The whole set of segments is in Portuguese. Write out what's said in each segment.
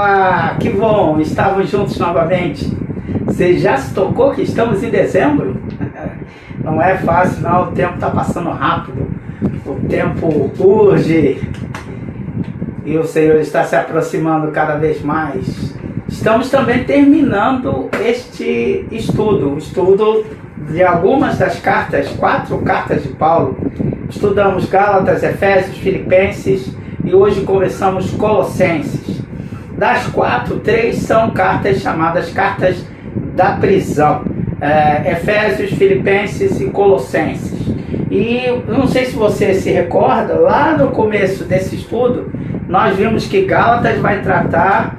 Olá, que bom, estamos juntos novamente. Você já se tocou que estamos em dezembro? Não é fácil não, o tempo está passando rápido, o tempo urge e o Senhor está se aproximando cada vez mais. Estamos também terminando este estudo, o estudo de algumas das cartas, 4 cartas de Paulo. Estudamos Gálatas, Efésios, Filipenses e hoje começamos Colossenses. Das 4, 3 são cartas chamadas cartas da prisão, Efésios, Filipenses e Colossenses. E não sei se você se recorda, lá no começo desse estudo, nós vimos que Gálatas vai tratar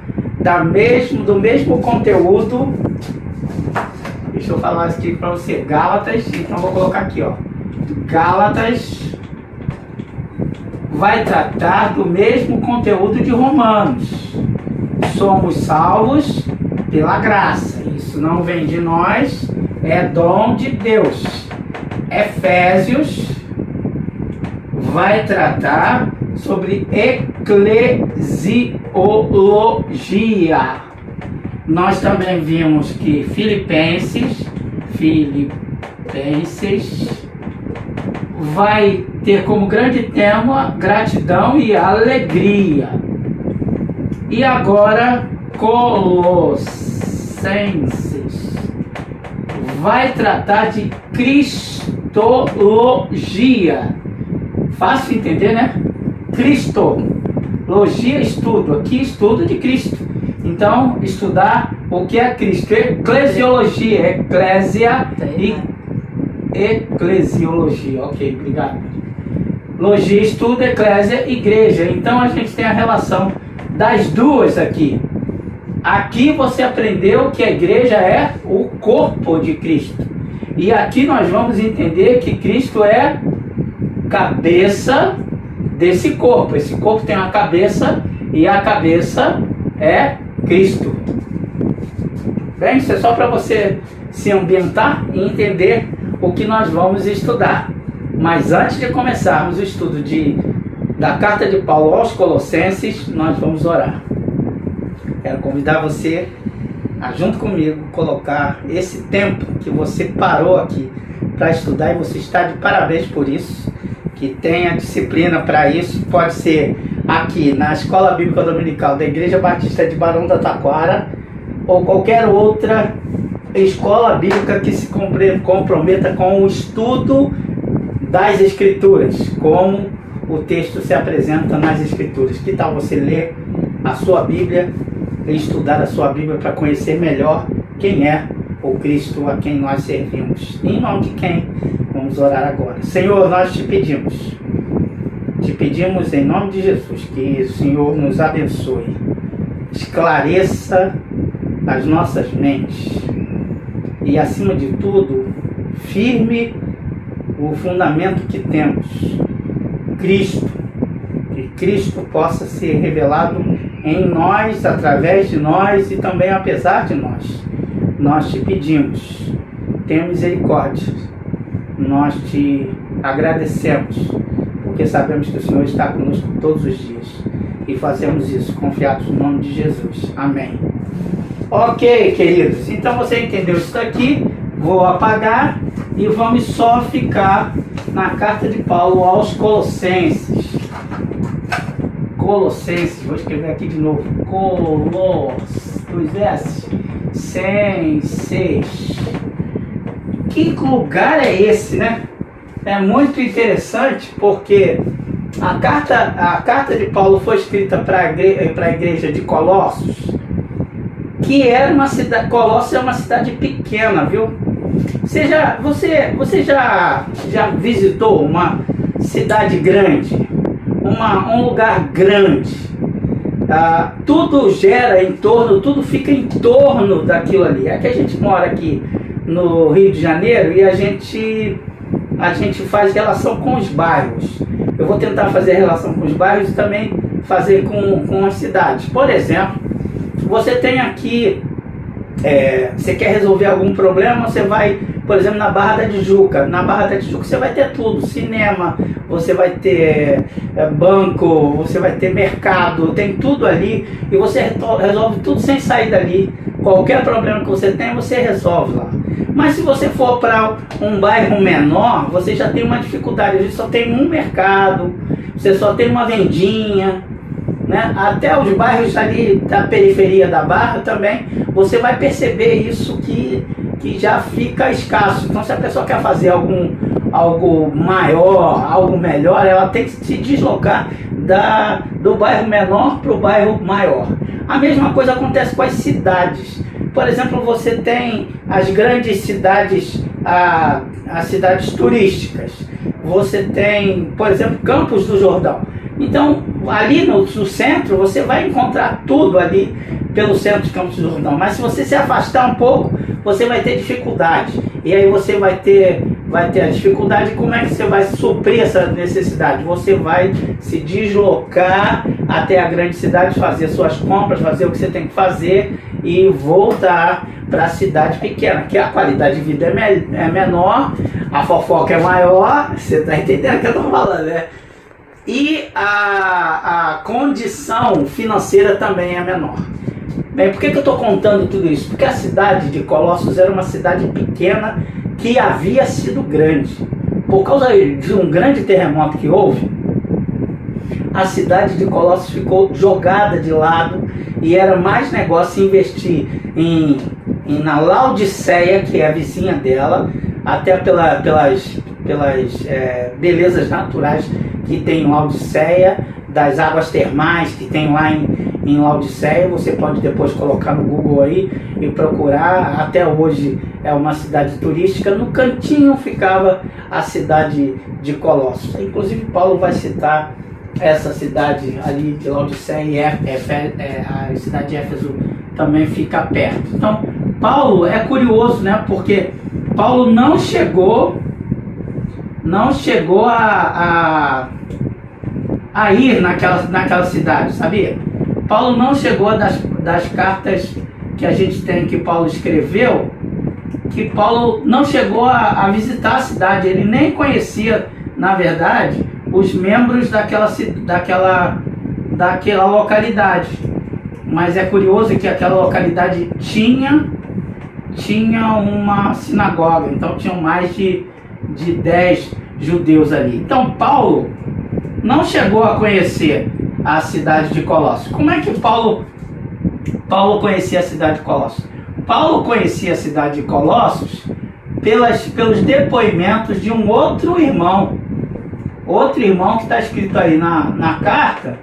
do mesmo conteúdo. Deixa eu falar aqui para você, Gálatas, então vou colocar aqui, ó. Gálatas vai tratar do mesmo conteúdo de Romanos. Somos salvos pela graça, isso não vem de nós, é dom de Deus. Efésios vai tratar sobre eclesiologia. Nós também vimos que Filipenses vai ter como grande tema gratidão e alegria. E agora Colossenses vai tratar de cristologia. Fácil entender, né? Cristologia, estudo. Aqui estudo de Cristo. Então, estudar o que é Cristo. Eclesiologia, eclésia e eclesiologia. Ok, obrigado. Logia, estudo, eclésia, igreja. Então, a gente tem a relação das duas aqui. Aqui você aprendeu que a igreja é o corpo de Cristo. E aqui nós vamos entender que Cristo é cabeça desse corpo. Esse corpo tem uma cabeça e a cabeça é Cristo. Bem, isso é só para você se ambientar e entender o que nós vamos estudar. Mas antes de começarmos o estudo da carta de Paulo aos Colossenses, nós vamos orar. Quero convidar você a, junto comigo, colocar esse tempo que você parou aqui para estudar, e você está de parabéns por isso, que tenha disciplina para isso. Pode ser aqui na Escola Bíblica Dominical da Igreja Batista de Barão da Taquara ou qualquer outra escola bíblica que se comprometa com o estudo das Escrituras, como o texto se apresenta nas Escrituras. Que tal você ler a sua Bíblia e estudar a sua Bíblia para conhecer melhor quem é o Cristo a quem nós servimos? Em nome de quem? Vamos orar agora. Senhor, nós te pedimos em nome de Jesus, que o Senhor nos abençoe, esclareça as nossas mentes e, acima de tudo, firme o fundamento que temos, Cristo, que Cristo possa ser revelado em nós, através de nós e também apesar de nós. Nós te pedimos, tenha misericórdia, nós te agradecemos, porque sabemos que o Senhor está conosco todos os dias e fazemos isso confiados no nome de Jesus. Amém. Ok, queridos, então você entendeu isso daqui, vou apagar e vamos só ficar na carta de Paulo aos Colossenses. Colossenses, vou escrever aqui de novo, Colossenses. Que lugar é esse, né? É muito interessante porque a carta de Paulo foi escrita para a igreja de Colossos, que era uma cidade. Colossos é uma cidade pequena, viu? Você já visitou uma cidade grande, um lugar grande? Tudo tudo fica em torno daquilo ali. É que a gente mora aqui no Rio de Janeiro e a gente faz relação com os bairros. Eu vou tentar fazer relação com os bairros e também fazer com as cidades. Por exemplo, você tem aqui, você quer resolver algum problema, você vai, por exemplo, na Barra da Tijuca. Na Barra da Tijuca você vai ter tudo, cinema, você vai ter banco, você vai ter mercado, tem tudo ali e você resolve tudo sem sair dali. Qualquer problema que você tem, você resolve lá. Mas se você for para um bairro menor, você já tem uma dificuldade. A gente só tem um mercado, você só tem uma vendinha, né? Até os bairros ali da periferia da Barra também, você vai perceber isso que já fica escasso. Então, se a pessoa quer fazer algo maior, algo melhor, ela tem que se deslocar do bairro menor para o bairro maior. A mesma coisa acontece com as cidades. Por exemplo, você tem as grandes cidades, as cidades turísticas. Você tem, por exemplo, Campos do Jordão. Então, ali no centro, você vai encontrar tudo ali pelo centro de Campos do Jordão. Mas se você se afastar um pouco, você vai ter dificuldade. E aí você vai ter a dificuldade. Como é que você vai suprir essa necessidade? Você vai se deslocar até a grande cidade, fazer suas compras, fazer o que você tem que fazer e voltar para a cidade pequena, que a qualidade de vida é menor, a fofoca é maior, você está entendendo o que eu estou falando, né? E a condição financeira também é menor. Bem, por que eu estou contando tudo isso? Porque a cidade de Colossos era uma cidade pequena que havia sido grande. Por causa de um grande terremoto que houve, a cidade de Colossos ficou jogada de lado e era mais negócio investir na Laodiceia, que é a vizinha dela, até pelas belezas naturais que tem em Laodiceia, das águas termais que tem lá em Laodiceia. Você pode depois colocar no Google aí e procurar. Até hoje é uma cidade turística. No cantinho ficava a cidade de Colossos. Inclusive Paulo vai citar essa cidade ali de Laodiceia, a cidade de Éfeso também fica perto. Então Paulo é curioso, né? Porque Paulo não chegou a ir naquela cidade, sabia? Paulo não chegou das cartas que a gente tem que Paulo escreveu, que Paulo não chegou a visitar a cidade. Ele nem conhecia, na verdade, os membros daquela localidade. Mas é curioso que aquela localidade tinha uma sinagoga, então tinham mais de 10 judeus ali. Então Paulo não chegou a conhecer a cidade de Colossos. Como é que Paulo conhecia a cidade de Colossos? Paulo conhecia a cidade de Colossos pelos depoimentos de um outro irmão que está escrito aí na carta,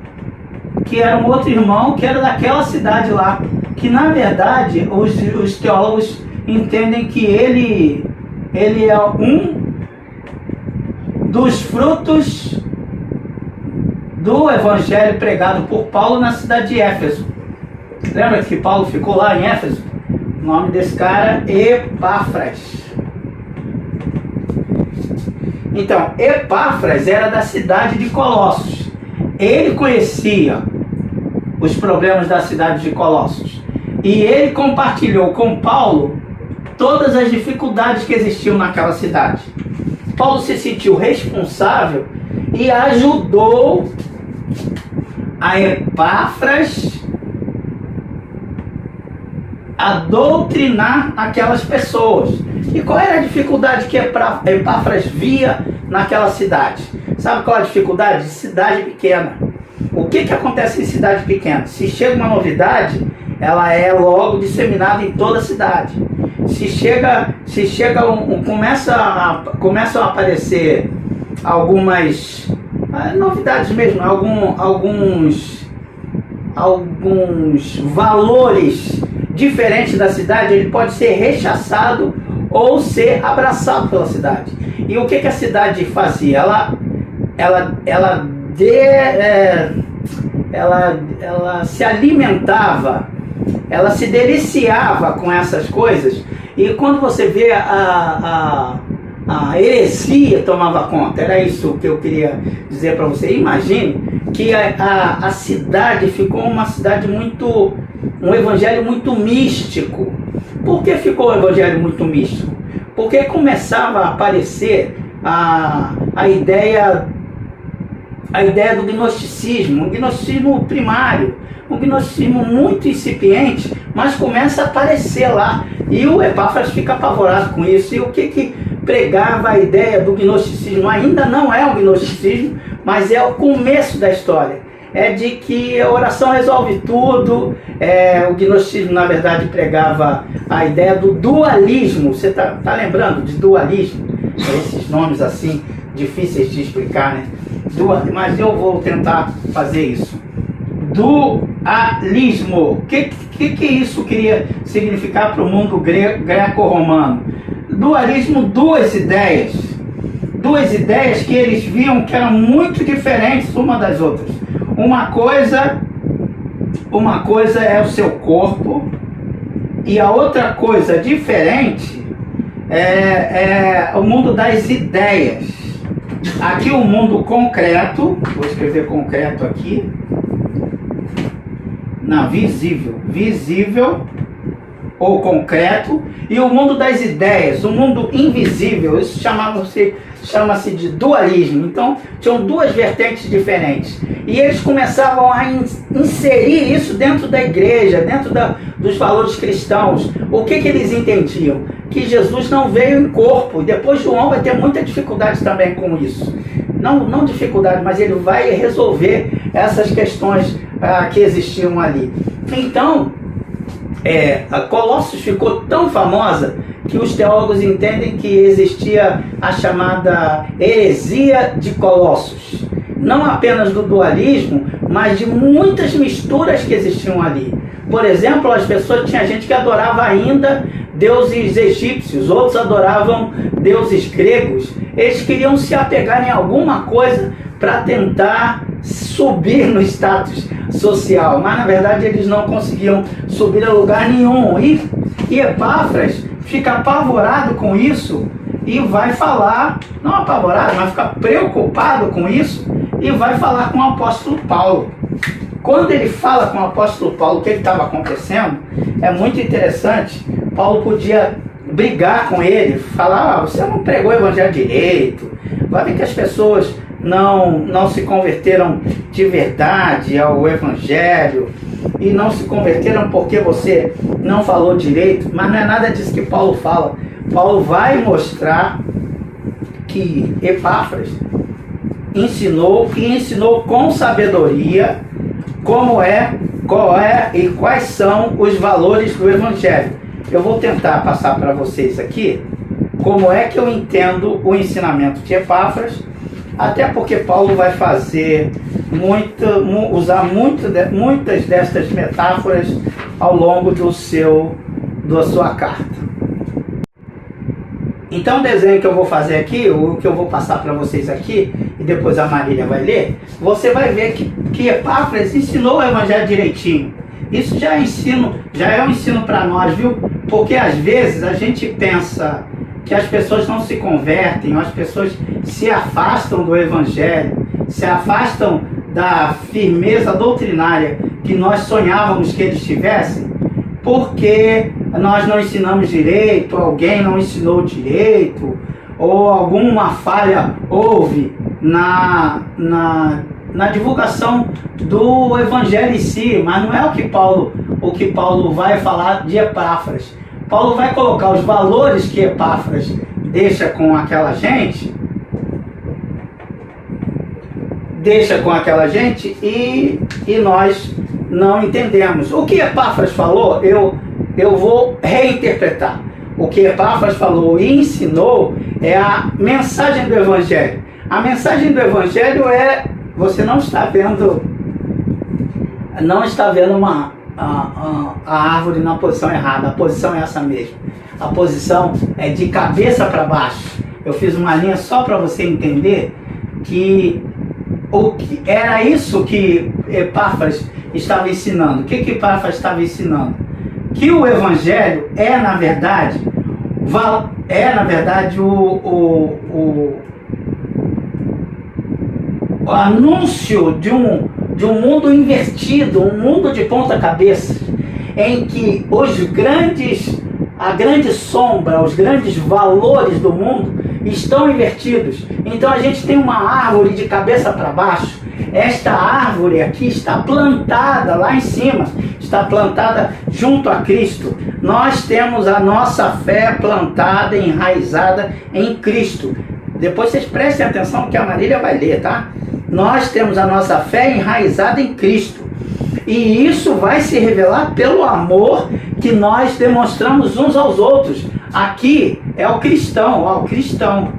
que era um outro irmão que era daquela cidade lá, que na verdade os teólogos entendem que ele é um dos frutos do evangelho pregado por Paulo na cidade de Éfeso. Lembra que Paulo ficou lá em Éfeso? O nome desse cara é Epáfras. Então, Epáfras era da cidade de Colossos. Ele conhecia os problemas da cidade de Colossos. E ele compartilhou com Paulo todas as dificuldades que existiam naquela cidade. Paulo se sentiu responsável e ajudou a Epáfras a doutrinar aquelas pessoas. E qual era a dificuldade que Epáfras via naquela cidade? Sabe qual é a dificuldade? Cidade pequena. O que acontece em cidade pequena? Se chega uma novidade, ela é logo disseminada em toda a cidade. Começam a aparecer algumas novidades mesmo, alguns valores diferentes da cidade, ele pode ser rechaçado ou ser abraçado pela cidade. E o que a cidade fazia? Ela se alimentava, ela se deliciava com essas coisas. E quando você vê a heresia tomava conta, era isso que eu queria dizer para você. Imagine que a cidade ficou uma cidade um evangelho muito místico. Por que ficou um evangelho muito místico? Porque começava a aparecer a ideia a ideia do gnosticismo, um gnosticismo primário, um gnosticismo muito incipiente, mas começa a aparecer lá. E o Epáfras fica apavorado com isso. E o que pregava a ideia do gnosticismo? Ainda não é o gnosticismo, mas é o começo da história. É de que a oração resolve tudo. O gnosticismo, na verdade, pregava a ideia do dualismo. Você tá lembrando de dualismo? Esses nomes assim, difíceis de explicar, né? Mas eu vou tentar fazer isso. Dualismo. O que isso queria significar para o mundo greco-romano? Dualismo, duas ideias que eles viam que eram muito diferentes uma das outras. Uma coisa é o seu corpo, e a outra coisa diferente é o mundo das ideias. Aqui o mundo concreto, vou escrever concreto aqui, visível ou concreto, e o mundo das ideias, o mundo invisível. Isso chama-se de dualismo. Então tinham duas vertentes diferentes, e eles começavam a inserir isso dentro da igreja, dentro dos valores cristãos. O que eles entendiam? Que Jesus não veio em corpo, e depois João vai ter muita dificuldade também com isso. Não dificuldade, mas ele vai resolver essas questões que existiam ali. Então, a Colossos ficou tão famosa que os teólogos entendem que existia a chamada heresia de Colossos. Não apenas do dualismo, mas de muitas misturas que existiam ali. Por exemplo, tinha gente que adorava ainda deuses egípcios, outros adoravam deuses gregos. Eles queriam se apegar em alguma coisa para tentar subir no status social, mas na verdade eles não conseguiam subir a lugar nenhum. E Epáfras fica apavorado com isso e vai falar, não apavorado, mas fica preocupado com isso, e vai falar com o apóstolo Paulo. Quando ele fala com o apóstolo Paulo o que estava acontecendo, é muito interessante. Paulo podia brigar com ele, falar: você não pregou o evangelho direito, vai ver que as pessoas não se converteram de verdade ao evangelho, e não se converteram porque você não falou direito. Mas não é nada disso que Paulo fala. Paulo vai mostrar que Epáfras ensinou com sabedoria qual é e quais são os valores do evangelho. Eu vou tentar passar para vocês aqui como é que eu entendo o ensinamento de Epáfras, até porque Paulo vai usar muitas destas metáforas ao longo da sua carta. Então o desenho que eu vou fazer aqui, o que eu vou passar para vocês aqui, e depois a Marília vai ler, você vai ver que Epáfras ensinou o evangelho direitinho. Isso já é um ensino para nós, viu? Porque às vezes a gente pensa que as pessoas não se convertem, as pessoas se afastam do evangelho, se afastam da firmeza doutrinária que nós sonhávamos que eles tivessem, porque nós não ensinamos direito, alguém não ensinou direito, ou alguma falha houve na divulgação do evangelho em si. Mas não é o que Paulo vai falar de Epáfras. Paulo vai colocar os valores que Epáfras deixa com aquela gente, e nós não entendemos. O que Epáfras falou, eu vou reinterpretar. O que Epáfras falou e ensinou é a mensagem do evangelho. A mensagem do evangelho você não está vendo a árvore na posição errada. A posição é essa mesmo. A posição é de cabeça para baixo. Eu fiz uma linha só para você entender que era isso que Epáfras estava ensinando. O que Epáfras estava ensinando? Que o evangelho é na verdade o anúncio de um mundo invertido, um mundo de ponta cabeça, em que a grande sombra, os grandes valores do mundo estão invertidos. Então a gente tem uma árvore de cabeça para baixo. Esta árvore aqui está plantada lá em cima, está plantada junto a Cristo. Nós temos a nossa fé plantada, enraizada em Cristo. Depois vocês prestem atenção que a Marília vai ler, tá? Nós temos a nossa fé enraizada em Cristo. E isso vai se revelar pelo amor que nós demonstramos uns aos outros. Aqui é o cristão, ó, o cristão.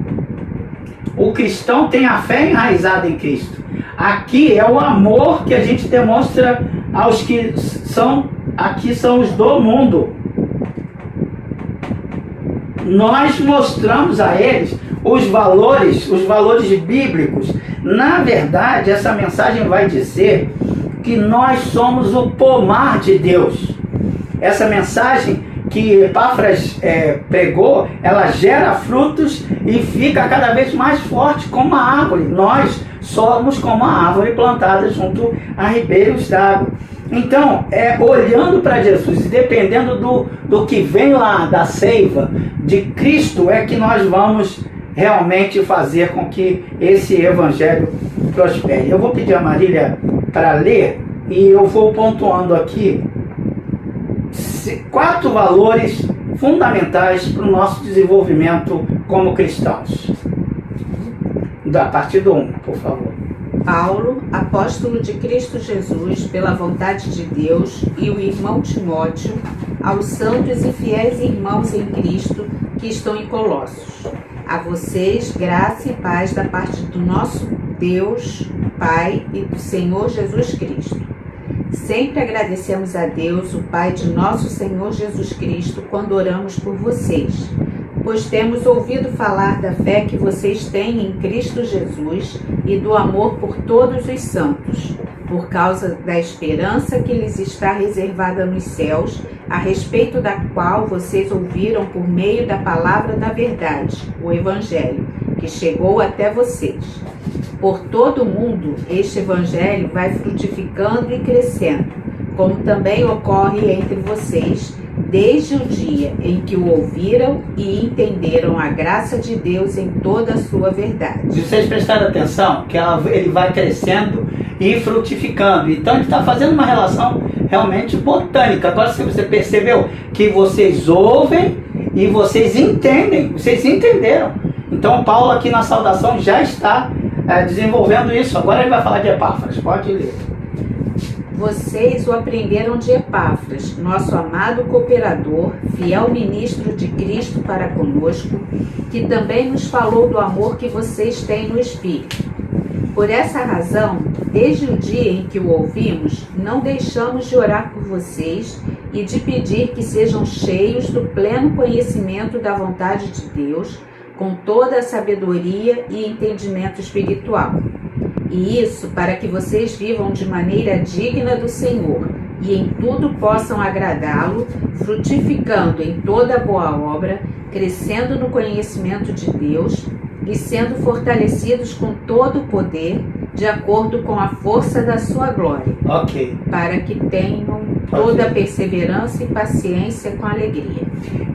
O cristão tem a fé enraizada em Cristo. Aqui é o amor que a gente demonstra aos que são, aqui são os do mundo. Nós mostramos a eles os valores bíblicos. Na verdade, essa mensagem vai dizer que nós somos o pomar de Deus. Essa mensagem que Epáfras pregou, ela gera frutos e fica cada vez mais forte como a árvore. Nós somos como a árvore plantada junto a ribeiros d'água. Então, olhando para Jesus e dependendo do que vem lá da seiva de Cristo, é que nós vamos realmente fazer com que esse evangelho prospere. Eu vou pedir a Marília para ler e eu vou pontuando aqui 4 valores fundamentais para o nosso desenvolvimento como cristãos. A partir do 1, por favor. Paulo, apóstolo de Cristo Jesus, pela vontade de Deus, e o irmão Timóteo, aos santos e fiéis irmãos em Cristo que estão em Colossos. A vocês, graça e paz da parte do nosso Deus, Pai e do Senhor Jesus Cristo. Sempre agradecemos a Deus, o Pai de nosso Senhor Jesus Cristo, quando oramos por vocês, pois temos ouvido falar da fé que vocês têm em Cristo Jesus e do amor por todos os santos, por causa da esperança que lhes está reservada nos céus, a respeito da qual vocês ouviram por meio da palavra da verdade, o Evangelho, que chegou até vocês. Por todo o mundo, este Evangelho vai frutificando e crescendo, como também ocorre entre vocês, desde o dia em que o ouviram e entenderam a graça de Deus em toda a sua verdade. Se vocês prestarem atenção, que ele vai crescendo e frutificando. Então ele está fazendo uma relação realmente botânica. Agora, se você percebeu que vocês ouvem e vocês entendem, vocês entenderam. Então Paulo aqui na saudação já está desenvolvendo isso. Agora ele vai falar de Epáfras. Pode ler. Vocês o aprenderam de Epáfras, nosso amado cooperador, fiel ministro de Cristo para conosco, que também nos falou do amor que vocês têm no Espírito. Por essa razão, desde o dia em que o ouvimos, não deixamos de orar por vocês e de pedir que sejam cheios do pleno conhecimento da vontade de Deus, com toda a sabedoria e entendimento espiritual. E isso para que vocês vivam de maneira digna do Senhor e em tudo possam agradá-lo, frutificando em toda boa obra, crescendo no conhecimento de Deus e sendo fortalecidos com todo o poder, de acordo com a força da sua glória. Ok. Para que tenham toda a perseverança e paciência com alegria.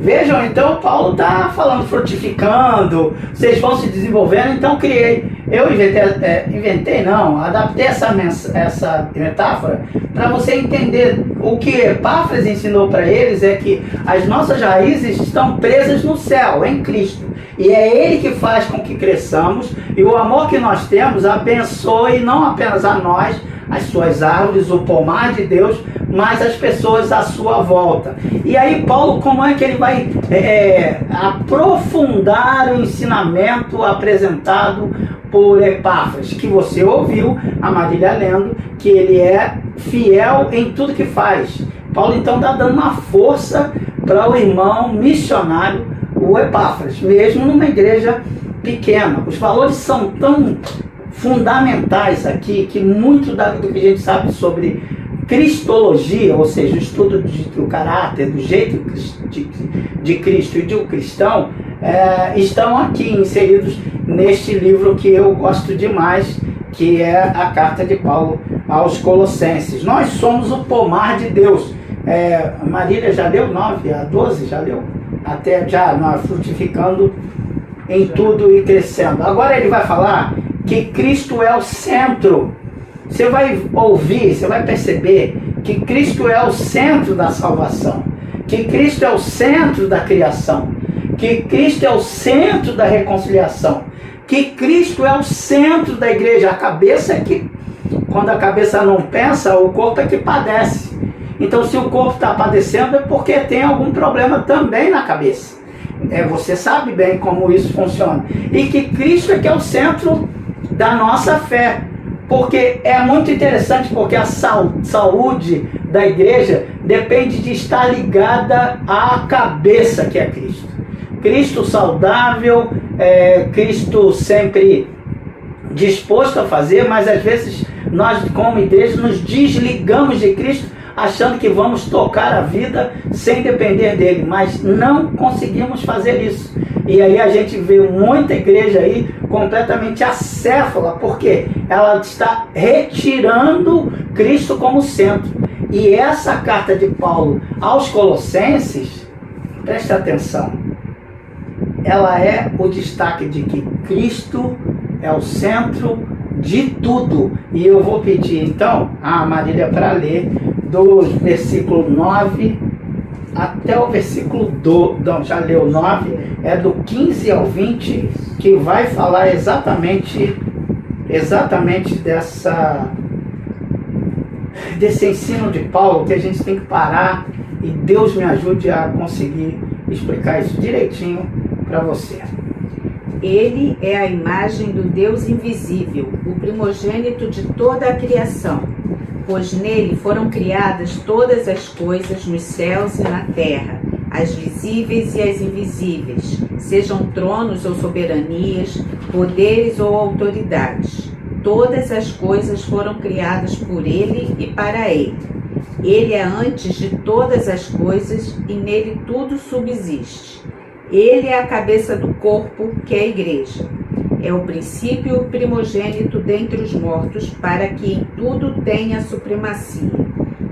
Vejam, então Paulo está falando frutificando, vocês vão se desenvolvendo, então adaptei essa metáfora para você entender. O que Epáfras ensinou para eles é que as nossas raízes estão presas no céu, em Cristo. E é Ele que faz com que cresçamos, e o amor que nós temos abençoe não apenas a nós, as suas árvores, o pomar de Deus, mas as pessoas à sua volta. E aí Paulo, como é que ele vai aprofundar o ensinamento apresentado por Epáfras, que você ouviu a Marília lendo, que ele é fiel em tudo que faz. Paulo então está dando uma força para o irmão missionário, o Epáfras, mesmo numa igreja pequena. Os valores são tão fundamentais aqui, que muito do que a gente sabe sobre cristologia, ou seja, o estudo do caráter, do jeito de Cristo e de um cristão, estão aqui inseridos neste livro que eu gosto demais, que é a carta de Paulo aos Colossenses. Nós somos o pomar de Deus. Marília já leu 9 a 12, já leu? Até já nós frutificando em tudo e crescendo. Agora ele vai falar que Cristo é o centro. Você vai ouvir, você vai perceber que Cristo é o centro da salvação, que Cristo é o centro da criação, que Cristo é o centro da reconciliação, que Cristo é o centro da igreja. A cabeça é que, quando a cabeça não pensa, o corpo é que padece. Então, se o corpo está padecendo, é porque tem algum problema também na cabeça. Você sabe bem como isso funciona. E que Cristo é que é o centro da nossa fé. Porque é muito interessante, porque a saúde da igreja depende de estar ligada à cabeça, que é Cristo. Cristo saudável, Cristo sempre disposto a fazer, mas às vezes nós, como igreja, nos desligamos de Cristo, achando que vamos tocar a vida sem depender dele, mas não conseguimos fazer isso. E aí a gente vê muita igreja aí completamente acéfala, porque ela está retirando Cristo como centro. E essa carta de Paulo aos Colossenses, preste atenção, ela é o destaque de que Cristo é o centro de tudo. E eu vou pedir então a Marília para ler do versículo 9 até o versículo 12, não, já leu 9, é do 15 ao 20, que vai falar exatamente desse ensino de Paulo, que a gente tem que parar, e Deus me ajude a conseguir explicar isso direitinho para você. Ele é a imagem do Deus invisível, o primogênito de toda a criação, pois nele foram criadas todas as coisas nos céus e na terra, as visíveis e as invisíveis, sejam tronos ou soberanias, poderes ou autoridades. Todas as coisas foram criadas por ele e para ele. Ele é antes de todas as coisas e nele tudo subsiste. Ele é a cabeça do corpo, que é a igreja. É o princípio e o primogênito dentre os mortos, para que em tudo tenha supremacia.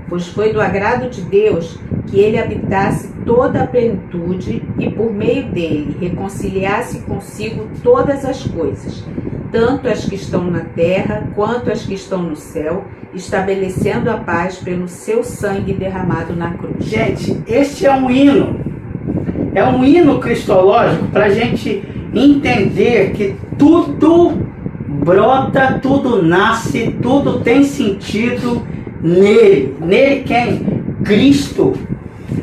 Pois foi do agrado de Deus que ele habitasse toda a plenitude e por meio dele reconciliasse consigo todas as coisas, tanto as que estão na terra quanto as que estão no céu, estabelecendo a paz pelo seu sangue derramado na cruz. Gente, este é um hino cristológico para a gente entender que tudo brota, tudo nasce, tudo tem sentido nele. Nele quem? Cristo.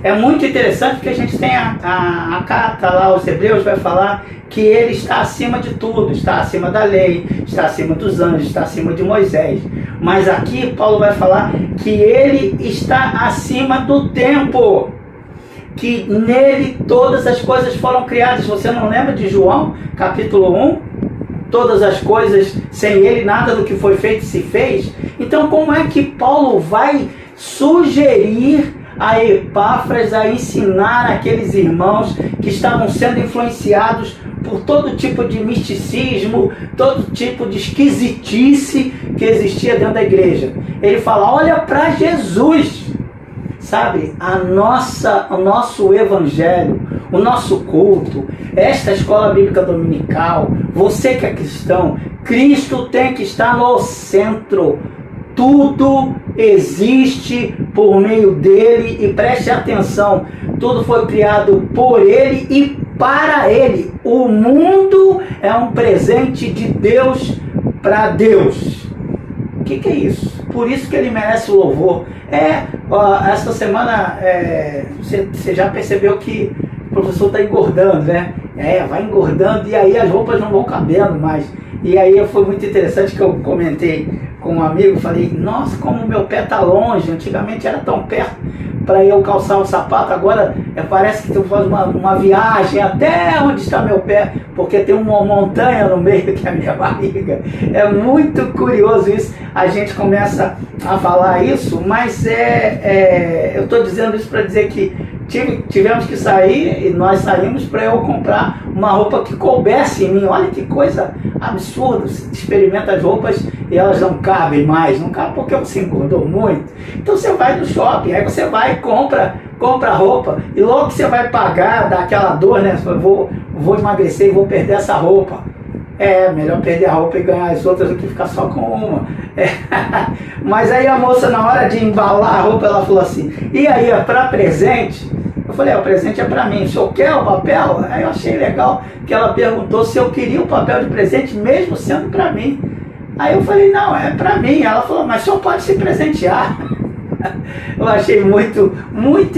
É muito interessante porque a gente tem a carta lá aos Hebreus, vai falar que ele está acima de tudo, está acima da lei, está acima dos anjos, está acima de Moisés. Mas aqui Paulo vai falar que ele está acima do tempo, que nele todas as coisas foram criadas. Você não lembra de João, capítulo 1? Todas as coisas, sem ele nada do que foi feito se fez. Então como é que Paulo vai sugerir a Epáfras a ensinar aqueles irmãos que estavam sendo influenciados por todo tipo de misticismo, todo tipo de esquisitice que existia dentro da igreja? Ele fala, olha para Jesus, sabe? O nosso evangelho, o nosso culto, esta escola bíblica dominical, você que é cristão, Cristo tem que estar no centro. Tudo existe por meio dele, e preste atenção, tudo foi criado por ele e para ele. O mundo é um presente de Deus para Deus. O que é isso? Por isso que ele merece o louvor. Essa semana você já percebeu que o professor está engordando, né? Vai engordando e aí as roupas não vão cabendo mais. E aí foi muito interessante que eu comentei com um amigo, falei, nossa, como meu pé tá longe, antigamente era tão perto para eu calçar o sapato, agora parece que eu faço uma viagem até onde está meu pé, porque tem uma montanha no meio que é a minha barriga. É muito curioso isso, a gente começa a falar isso, mas eu estou dizendo isso para dizer que tivemos que sair, e nós saímos para eu comprar uma roupa que coubesse em mim. Olha que coisa absurda, você experimenta as roupas e elas não cabem mais, não cabem porque você engordou muito. Então você vai no shopping, aí você vai e compra compra roupa, e logo que você vai pagar, dá aquela dor, né? Você fala, vou emagrecer e vou perder essa roupa. É, melhor perder a roupa e ganhar as outras do que ficar só com uma. É. Mas aí a moça, na hora de embalar a roupa, ela falou assim, e aí, é para presente? Eu falei, o presente é para mim, o senhor quer o papel? Aí eu achei legal que ela perguntou se eu queria o papel de presente, mesmo sendo para mim. Aí eu falei, não, é para mim. Ela falou, mas o senhor pode se presentear. Eu achei muito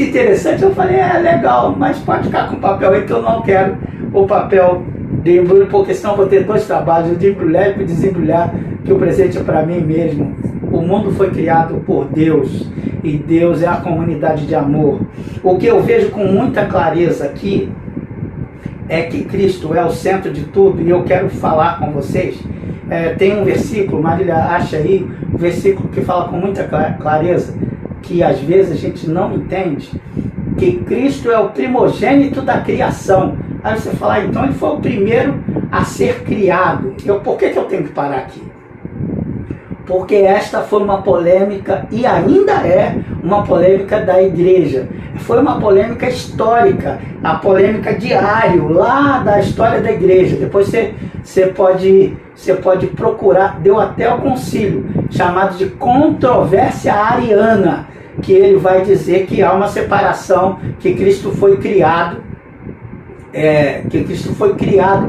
interessante. Eu falei, é legal, mas pode ficar com o papel aí que eu não quero o papel de embrulho, porque senão eu vou ter dois trabalhos, o de embrulhar e o de desembrulhar, que o presente é para mim mesmo. O mundo foi criado por Deus e Deus é a comunidade de amor. O que eu vejo com muita clareza aqui é que Cristo é o centro de tudo, e eu quero falar com vocês. Tem um versículo, Marília acha aí, um versículo que fala com muita clareza, que às vezes a gente não entende, que Cristo é o primogênito da criação. Aí você fala, então ele foi o primeiro a ser criado. Por que eu tenho que parar aqui? Porque esta foi uma polêmica, e ainda é uma polêmica da igreja. Foi uma polêmica histórica, a polêmica diário, lá da história da igreja. Depois você pode procurar, deu até o concílio, chamado de controvérsia ariana, que ele vai dizer que há uma separação, que Cristo foi criado,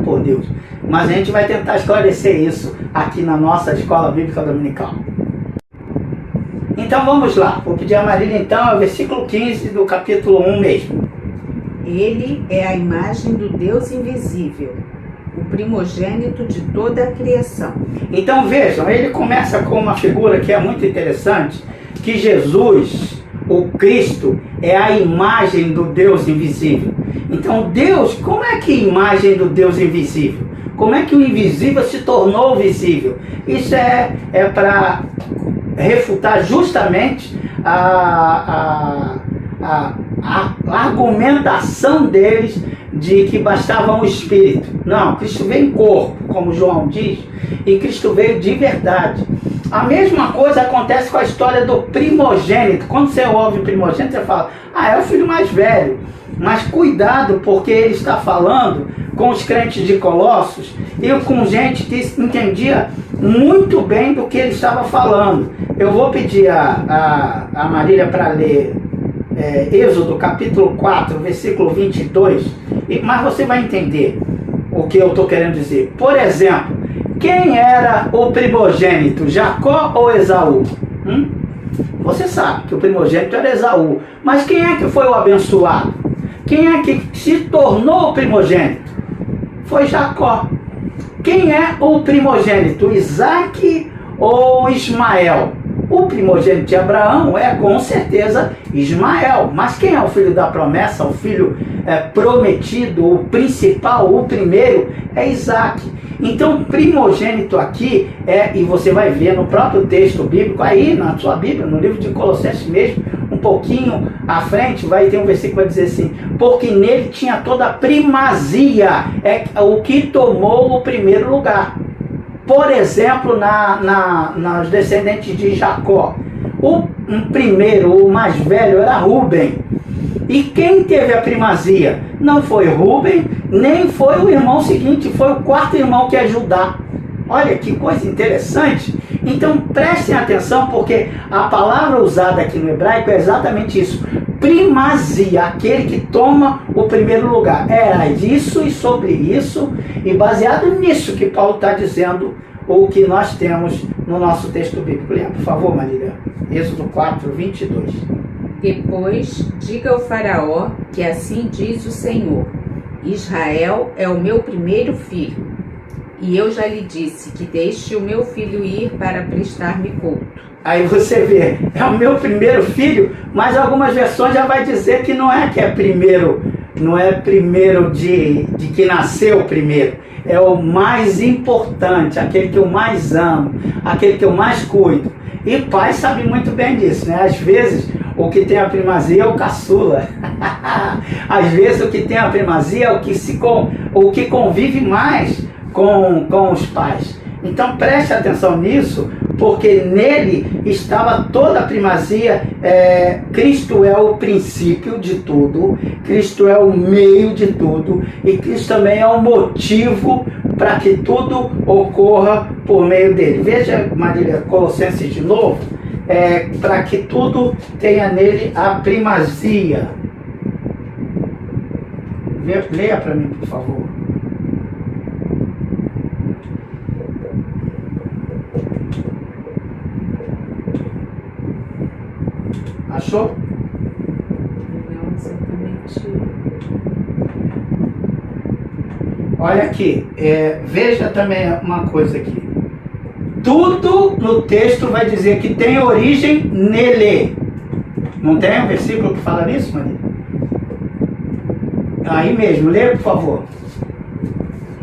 por Deus. Mas a gente vai tentar esclarecer isso aqui na nossa Escola Bíblica Dominical. Então vamos lá, vou pedir a Marília então, é o versículo 15 do capítulo 1 mesmo. Ele é a imagem do Deus invisível, o primogênito de toda a criação. Então vejam, ele começa com uma figura que é muito interessante, que Jesus, o Cristo, é a imagem do Deus invisível. Então Deus, como é que a imagem do Deus invisível? Como é que o invisível se tornou visível? Isso é para refutar justamente a argumentação deles de que bastava um espírito. Não, Cristo veio em corpo, como João diz, e Cristo veio de verdade. A mesma coisa acontece com a história do primogênito. Quando você ouve o primogênito, você fala, é o filho mais velho. Mas cuidado, porque ele está falando com os crentes de Colossos e com gente que entendia muito bem do que ele estava falando. Eu vou pedir a Marília para ler Êxodo capítulo 4, versículo 22, mas você vai entender o que eu estou querendo dizer. Por exemplo, quem era o primogênito, Jacó ou Esaú? Você sabe que o primogênito era Esaú, mas quem é que foi o abençoado? Quem é que se tornou o primogênito? Foi Jacó. Quem é o primogênito, Isaac ou Ismael? O primogênito de Abraão é com certeza Ismael. Mas quem é o filho da promessa, o filho prometido, o principal, o primeiro, é Isaac. Então, primogênito aqui e você vai ver no próprio texto bíblico, aí na sua Bíblia, no livro de Colossenses mesmo, um pouquinho à frente, vai ter um versículo que vai dizer assim, porque nele tinha toda a primazia, o que tomou o primeiro lugar. Por exemplo, nos descendentes de Jacó, o primeiro, o mais velho, era Rúben. E quem teve a primazia? Não foi Rúben, nem foi o irmão seguinte, foi o quarto irmão, que é Judá. Olha que coisa interessante. Então prestem atenção, porque a palavra usada aqui no hebraico é exatamente isso. Primazia, aquele que toma o primeiro lugar. Era isso e sobre isso, e baseado nisso que Paulo está dizendo, o que nós temos no nosso texto bíblico. Lembra, por favor, Marília. Êxodo 4, 22. Depois, diga ao faraó que assim diz o Senhor: Israel é o meu primeiro filho, e eu já lhe disse que deixe o meu filho ir para prestar-me culto. Aí você vê, é o meu primeiro filho, mas algumas versões já vai dizer que não é primeiro, não é primeiro de que nasceu primeiro, é o mais importante, aquele que eu mais amo, aquele que eu mais cuido. E pai sabe muito bem disso, né? Às vezes o que tem a primazia é o caçula. Às vezes o que tem a primazia é o que convive mais com os pais. Então preste atenção nisso, porque nele estava toda a primazia. Cristo é o princípio de tudo, Cristo é o meio de tudo, e Cristo também é o motivo para que tudo ocorra por meio dele. Veja, Marília, Colossenses de novo, para que tudo tenha nele a primazia. Leia para mim, por favor. Achou? Não exatamente. Olha aqui, veja também uma coisa aqui. Tudo no texto vai dizer que tem origem nele. Não tem um versículo que fala nisso, Maria? Aí mesmo, lê, por favor.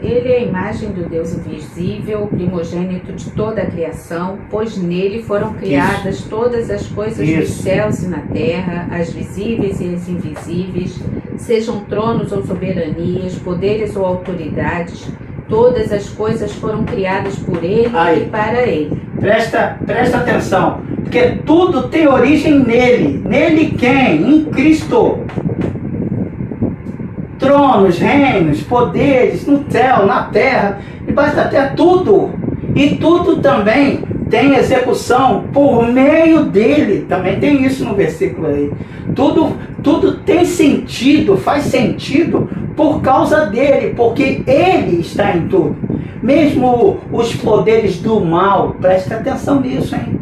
Ele é a imagem do Deus invisível, o primogênito de toda a criação, pois nele foram criadas todas as coisas dos céus e na terra, as visíveis e as invisíveis, sejam tronos ou soberanias, poderes ou autoridades, todas as coisas foram criadas por ele e para ele. Presta atenção, porque tudo tem origem nele. Nele quem? Em Cristo. Tronos, reinos, poderes, no céu, na terra, debaixo da terra, tudo. E tudo também tem execução por meio dele. Também tem isso no versículo aí. Tudo tem sentido, faz sentido por causa dele, porque ele está em tudo. Mesmo os poderes do mal, presta atenção nisso, hein?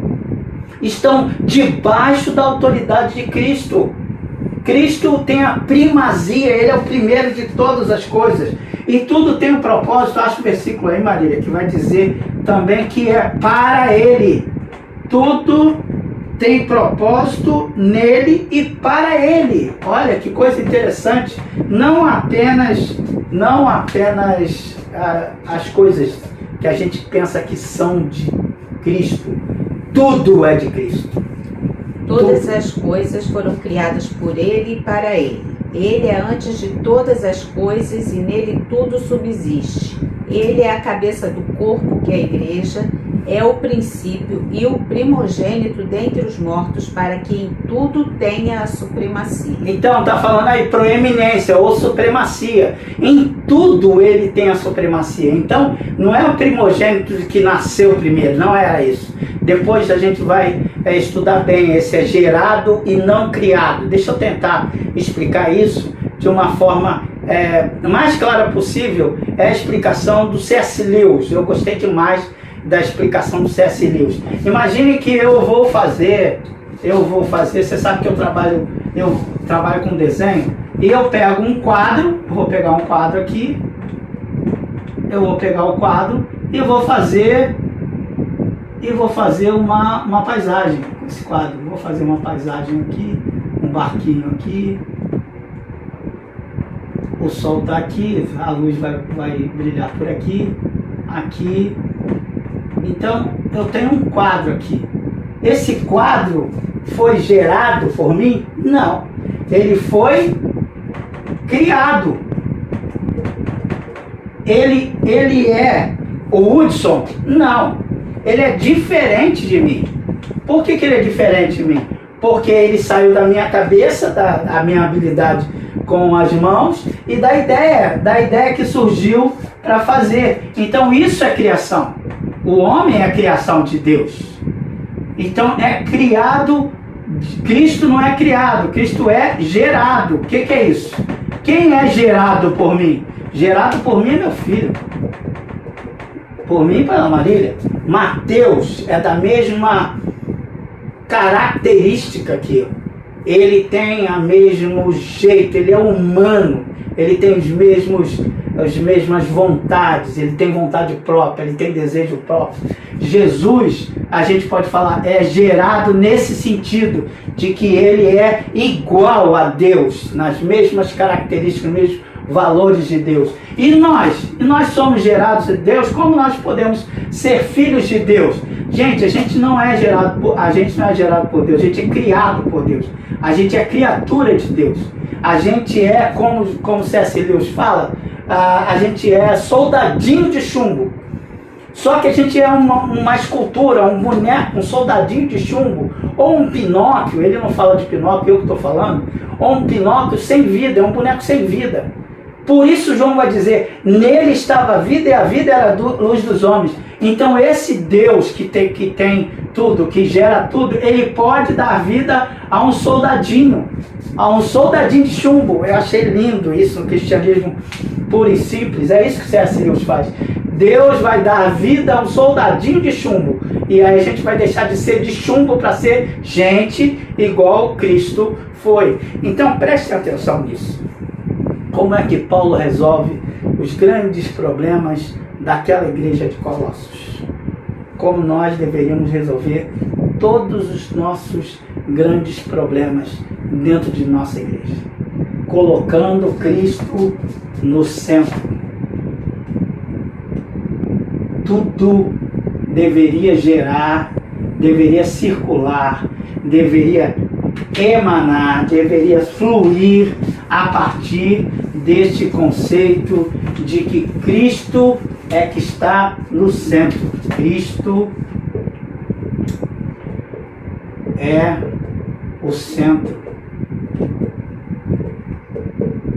Estão debaixo da autoridade de Cristo. Cristo tem a primazia, ele é o primeiro de todas as coisas. E tudo tem um propósito. Acho o versículo aí, Marília, que vai dizer também que é para ele. Tudo tem propósito nele e para ele. Olha que coisa interessante. Não apenas as coisas que a gente pensa que são de Cristo. Tudo é de Cristo. Todas as coisas foram criadas por ele e para ele. Ele é antes de todas as coisas e nele tudo subsiste. Ele é a cabeça do corpo, que é a igreja, é o princípio e o primogênito dentre os mortos, para que em tudo tenha a supremacia. Então, está falando aí proeminência ou supremacia. Em tudo ele tem a supremacia. Então, não é o primogênito que nasceu primeiro, não era isso. Depois a gente vai estudar bem, esse é gerado e não criado. Deixa eu tentar explicar isso de uma forma mais clara possível. É a explicação do C.S. Lewis. Eu gostei demais da explicação do C.S. Lewis. Imagine que eu vou fazer, você sabe que eu trabalho com desenho, e eu pego um quadro, vou pegar um quadro aqui, eu vou pegar o quadro e vou fazer uma paisagem com esse quadro. Vou fazer uma paisagem aqui, um barquinho aqui, o sol está aqui, a luz vai brilhar por aqui, aqui. Então, eu tenho um quadro aqui. Esse quadro foi gerado por mim? Não. Ele foi criado. Ele é o Hudson? Não. Ele é diferente de mim. Por que ele é diferente de mim? Porque ele saiu da minha cabeça, da minha habilidade com as mãos e da ideia que surgiu para fazer. Então, isso é criação. O homem é a criação de Deus. Então é criado. Cristo não é criado, Cristo é gerado. O que é isso? Quem é gerado por mim? Gerado por mim é meu filho. Por mim e pela Marília. Mateus é da mesma característica que eu. Ele tem o mesmo jeito, ele é humano. Ele tem as mesmas vontades, ele tem vontade própria, ele tem desejo próprio. Jesus, a gente pode falar, é gerado nesse sentido, de que ele é igual a Deus, nas mesmas características, nos mesmos valores de Deus. E nós somos gerados de Deus. Como nós podemos ser filhos de Deus? Gente, a gente não é gerado por Deus, a gente é criado por Deus. A gente é criatura de Deus. A gente é, como C.S. Lewis fala, a gente é soldadinho de chumbo. Só que a gente é uma escultura, um boneco, um soldadinho de chumbo, ou um Pinóquio, ele não fala de Pinóquio, eu que estou falando, ou um Pinóquio sem vida, é um boneco sem vida. Por isso João vai dizer, nele estava a vida e a vida era a luz dos homens. Então esse Deus que tem tudo, que gera tudo, ele pode dar vida a um soldadinho de chumbo. Eu achei lindo isso no cristianismo puro e simples, é isso que C.S. Lewis faz. Deus vai dar vida a um soldadinho de chumbo. E aí a gente vai deixar de ser de chumbo para ser gente igual Cristo foi. Então preste atenção nisso. Como é que Paulo resolve os grandes problemas daquela igreja de Colossos? Como nós deveríamos resolver todos os nossos grandes problemas dentro de nossa igreja? Colocando Cristo no centro. Tudo deveria gerar, deveria circular, deveria emanar, deveria fluir a partir deste conceito de que Cristo é que está no centro. Cristo é o centro.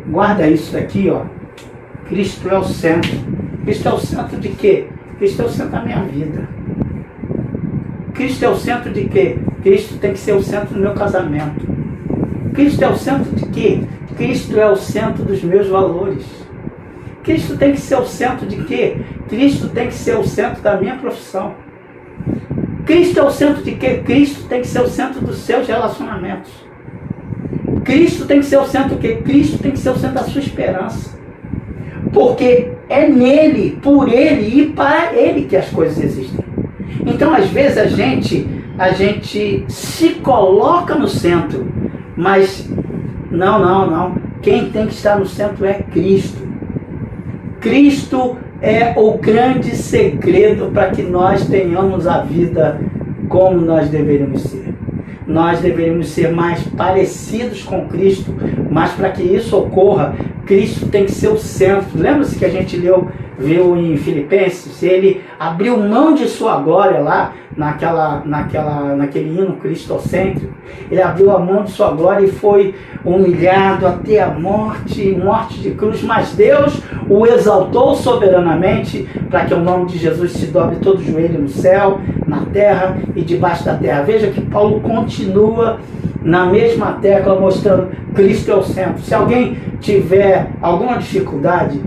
Guarda isso daqui, ó. Cristo é o centro. Cristo é o centro de quê? Cristo é o centro da minha vida. Cristo é o centro de quê? Cristo tem que ser o centro do meu casamento. Cristo é o centro de quê? Cristo é o centro dos meus valores. Cristo tem que ser o centro de quê? Cristo tem que ser o centro da minha profissão. Cristo é o centro de quê? Cristo tem que ser o centro dos seus relacionamentos. Cristo tem que ser o centro de quê? Cristo tem que ser o centro da sua esperança. Porque é nele, por ele e para ele que as coisas existem. Então, às vezes, a gente se coloca no centro, mas não. Quem tem que estar no centro é Cristo. Cristo é o grande segredo para que nós tenhamos a vida como nós deveríamos ser. Nós deveríamos ser mais parecidos com Cristo, mas para que isso ocorra, Cristo tem que ser o centro. Lembra-se que a gente viu em Filipenses? Ele abriu mão de sua glória lá, naquele hino cristocêntrico. Ele abriu a mão de sua glória e foi humilhado até a morte de cruz. Mas Deus o exaltou soberanamente para que o nome de Jesus se dobre todo o joelho no céu, na terra e debaixo da terra. Veja que Paulo continua na mesma tecla, mostrando Cristo é o centro. Se alguém tiver alguma dificuldade,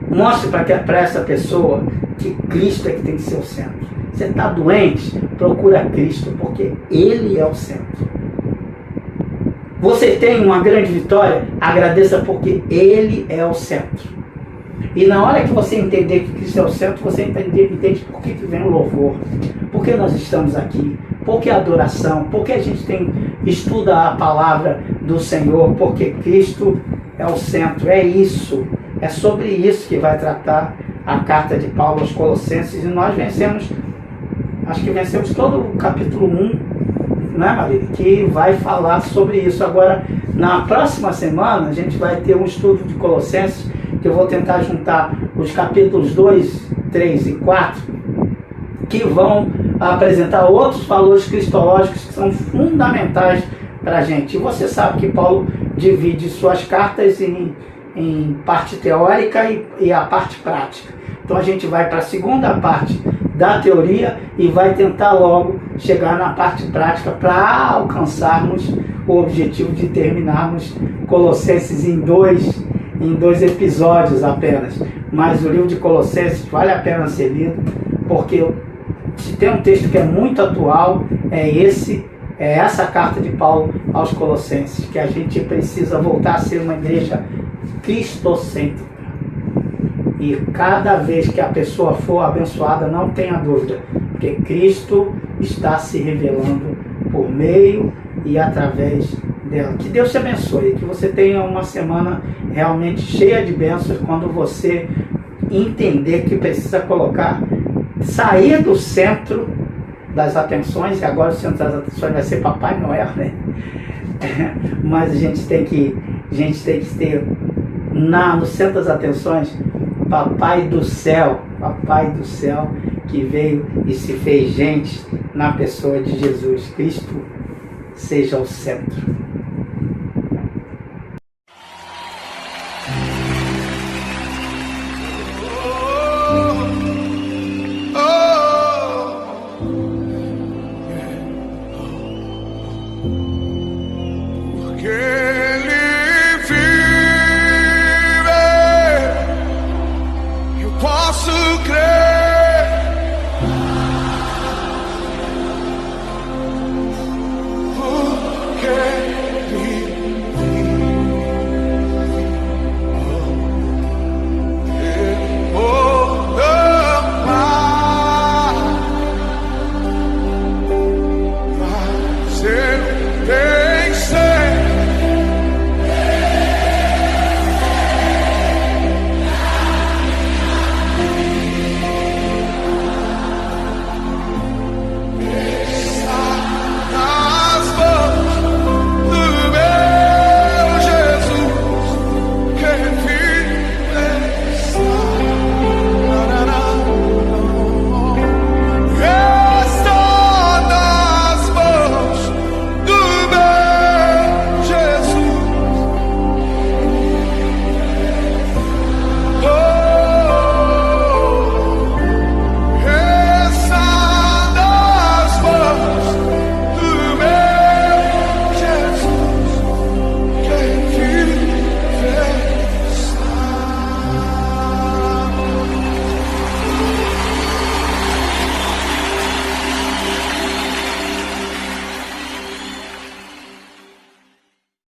mostre para essa pessoa que Cristo é que tem que ser o centro. Você está doente? Procura Cristo, porque Ele é o centro. Você tem uma grande vitória? Agradeça, porque Ele é o centro. E na hora que você entender que Cristo é o centro, você entende por que vem o louvor, por que nós estamos aqui, por que a adoração, por que a gente estuda a palavra do Senhor, porque Cristo é o centro. É isso, é sobre isso que vai tratar a carta de Paulo aos Colossenses. E nós vencemos todo o capítulo 1, né, Maria? Que vai falar sobre isso. Agora, na próxima semana, a gente vai ter um estudo de Colossenses, que eu vou tentar juntar os capítulos 2, 3 e 4, que vão apresentar outros valores cristológicos que são fundamentais para a gente. E você sabe que Paulo divide suas cartas em parte teórica e a parte prática. Então a gente vai para a segunda parte da teoria e vai tentar logo chegar na parte prática para alcançarmos o objetivo de terminarmos Colossenses em dois episódios apenas. Mas o livro de Colossenses vale a pena ser lido, porque se tem um texto que é muito atual, é essa carta de Paulo aos Colossenses, que a gente precisa voltar a ser uma igreja cristocêntrica. E cada vez que a pessoa for abençoada, não tenha dúvida, porque Cristo está se revelando por meio e através dela. Que Deus te abençoe, que você tenha uma semana realmente cheia de bênçãos, quando você entender que precisa sair do centro das atenções. E agora o centro das atenções vai ser Papai Noel, né? Mas a gente tem que ter no centro das atenções Papai do céu que veio e se fez gente na pessoa de Jesus Cristo, seja o centro.